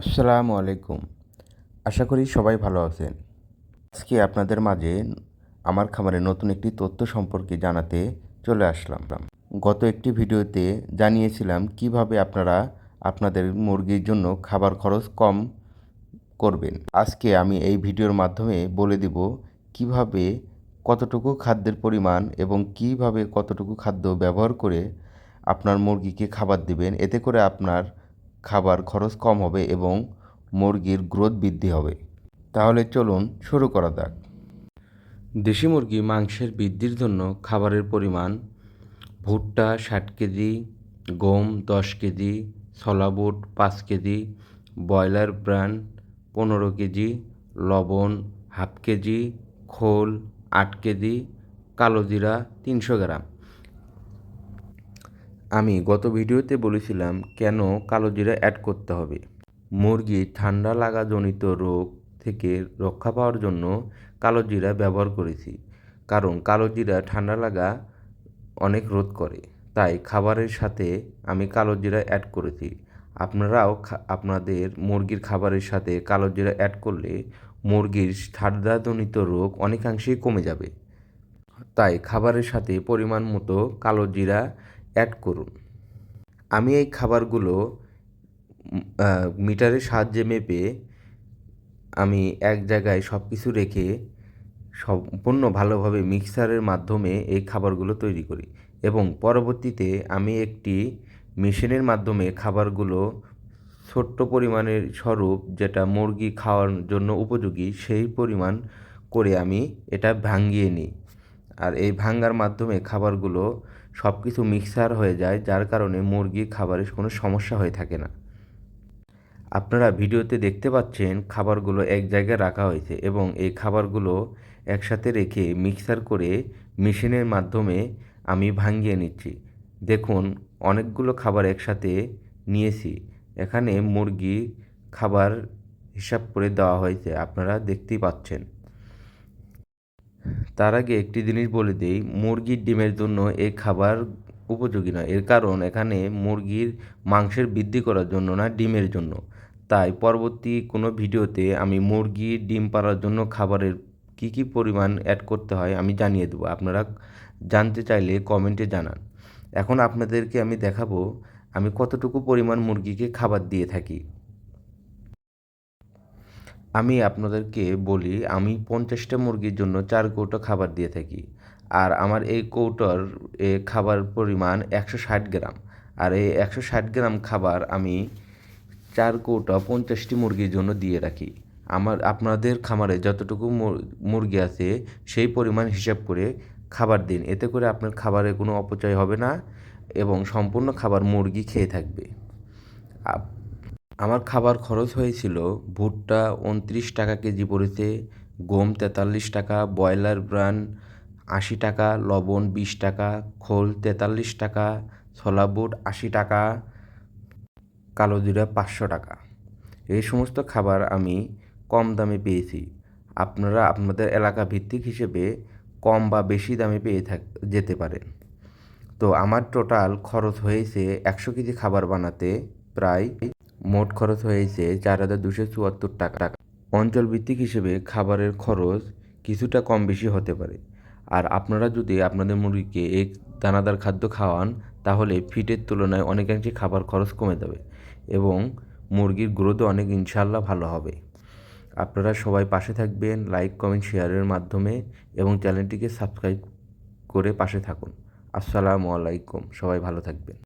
আসসালামু আলাইকুম। আশা করি সবাই ভালো আছেন। আজকে আপনাদের মাঝে আমার খামারে নতুন একটি তথ্য সম্পর্কে জানাতে চলে আসলাম। গত একটি ভিডিওতে জানিয়েছিলাম কিভাবে আপনারা আপনাদের মুরগির জন্য খাবার খরচ কম করবেন। আজকে আমি এই ভিডিওর মাধ্যমে বলে দিব কিভাবে কতটুকু খাদ্যের পরিমাণ এবং কিভাবে কতটুকু খাদ্য ব্যবহার করে আপনার মুরগিকে খাবার দিবেন। এতে করে আপনার খাবার খরচ কম হবে এবং মুরগির গ্রোথ বৃদ্ধি হবে। তাহলে চলুন শুরু করা যাক। দেশি মুরগি মাংসের বৃদ্ধির জন্য খাবারের পরিমাণ: ভুট্টা 60 কেজি, গম 10 কেজি, ছোলা বুট 5 কেজি, ব্রয়লার ব্রান 15 কেজি, লবণ হাফ কেজি, খোল 8 কেজি, কালো জিরা 300 গ্রাম। আমি গত ভিডিওতে বলেছিলাম কেন কালো জিরা অ্যাড করতে হবে। মুরগি ঠান্ডা লাগাজনিত রোগ থেকে রক্ষা পাওয়ার জন্য কালো জিরা ব্যবহার করেছি, কারণ কালো জিরা ঠান্ডা লাগা অনেক রোধ করে। তাই খাবারের সাথে আমি কালো জিরা অ্যাড করেছি। আপনারাও আপনাদের মুরগির খাবারের সাথে কালো জিরা অ্যাড করলে মুরগির ঠান্ডাজনিত রোগ অনেকাংশেই কমে যাবে। তাই খাবারের সাথে পরিমাণ মতো কালো জিরা অ্যাড করুন। আমি এই খাবারগুলো মিটারের সাহায্যে মেপে আমি এক জায়গায় সব কিছু রেখে সম্পূর্ণ ভালোভাবে মিক্সারের মাধ্যমে এই খাবারগুলো তৈরি করি এবং পরবর্তীতে আমি একটি মেশিনের মাধ্যমে খাবারগুলো ছোট্ট পরিমাণের স্বরূপ, যেটা মুরগি খাওয়ার জন্য উপযোগী, সেই পরিমাণ করে আমি এটা ভাঙিয়ে নিই। আর এই ভাঙার মাধ্যমে খাবারগুলো সব কিছু মিক্সার হয়ে যায়, যার কারণে মুরগির খাবারের কোনো সমস্যা হয়ে থাকে না। আপনারা ভিডিওতে দেখতে পাচ্ছেন খাবারগুলো এক জায়গায় রাখা হয়েছে এবং এই খাবারগুলো একসাথে রেখে মিক্সার করে মেশিনের মাধ্যমে আমি ভাঙিয়ে নিচ্ছি। দেখুন, অনেকগুলো খাবার একসাথে নিয়েছি। এখানে মুরগি খাবার হিসাব করে দেওয়া হয়েছে, আপনারা দেখতেই পাচ্ছেন। তার আগে একটি জিনিস বলে দিই, মুরগির ডিমের জন্য এই খাবার উপযোগী নয়। এর কারণ এখানে মুরগির মাংসের বৃদ্ধি করার জন্য না, ডিমের জন্য। তাই পরবর্তী কোনো ভিডিওতে আমি মুরগির ডিম পাড়ার জন্য খাবারের কী পরিমাণ অ্যাড করতে হয় আমি জানিয়ে দেবো। আপনারা জানতে চাইলে কমেন্টে জানান। এখন আপনাদেরকে আমি দেখাবো আমি কতটুকু পরিমাণ মুরগিকে খাবার দিয়ে থাকি। আমি আপনাদেরকে বলি, আমি 50টা মুরগির জন্য 4 কৌটো খাবার দিয়ে থাকি। আর আমার এই কৌটোর খাবার পরিমাণ 160 গ্রাম। আর এই 160 গ্রাম খাবার আমি 4 কৌটো 50টি মুরগির জন্য দিয়ে রাখি। আপনাদের খামারে যতটুকু মুরগি আছে সেই পরিমাণ হিসাব করে খাবার দিন। এতে করে আপনার খাবারে কোনো অপচয় হবে না এবং সম্পূর্ণ খাবার মুরগি খেয়ে থাকবে। আমার খাবার খরচ হয়েছিল: ভুট্টা 29 টাকা কেজি পড়েছে, গম 43 টাকা, ব্রয়লার ব্রান 80 টাকা, লবণ 20 টাকা, খোল 43 টাকা, ছোলা বুট 80 টাকা, কালো জিরা 500 টাকা। এই সমস্ত খাবার আমি কম দামে পেয়েছি। আপনারা আপনাদের এলাকা ভিত্তিক হিসেবে কম বা বেশি দামে পেয়ে যেতে পারেন। তো আমার টোটাল খরচ হয়েছে 100 কেজি খাবার বানাতে, প্রায় মোট খরচ হয়েছে 4274 টাকা। অঞ্চল ভিত্তিক হিসেবে খাবারের খরচ কিছুটা কম বেশি হতে পারে। আর আপনারা যদি আপনাদের মুরগিকে এক দানাদার খাদ্য খাওয়ান, তাহলে ফিটের তুলনায় অনেকাংশে খাবার খরচ কমে যাবে এবং মুরগির গ্রোথও অনেক ইনশাল্লাহ ভালো হবে। আপনারা সবাই পাশে থাকবেন লাইক, কমেন্ট, শেয়ারের মাধ্যমে এবং চ্যানেলটিকে সাবস্ক্রাইব করে পাশে থাকুন। আসসালামু আলাইকুম। সবাই ভালো থাকবেন।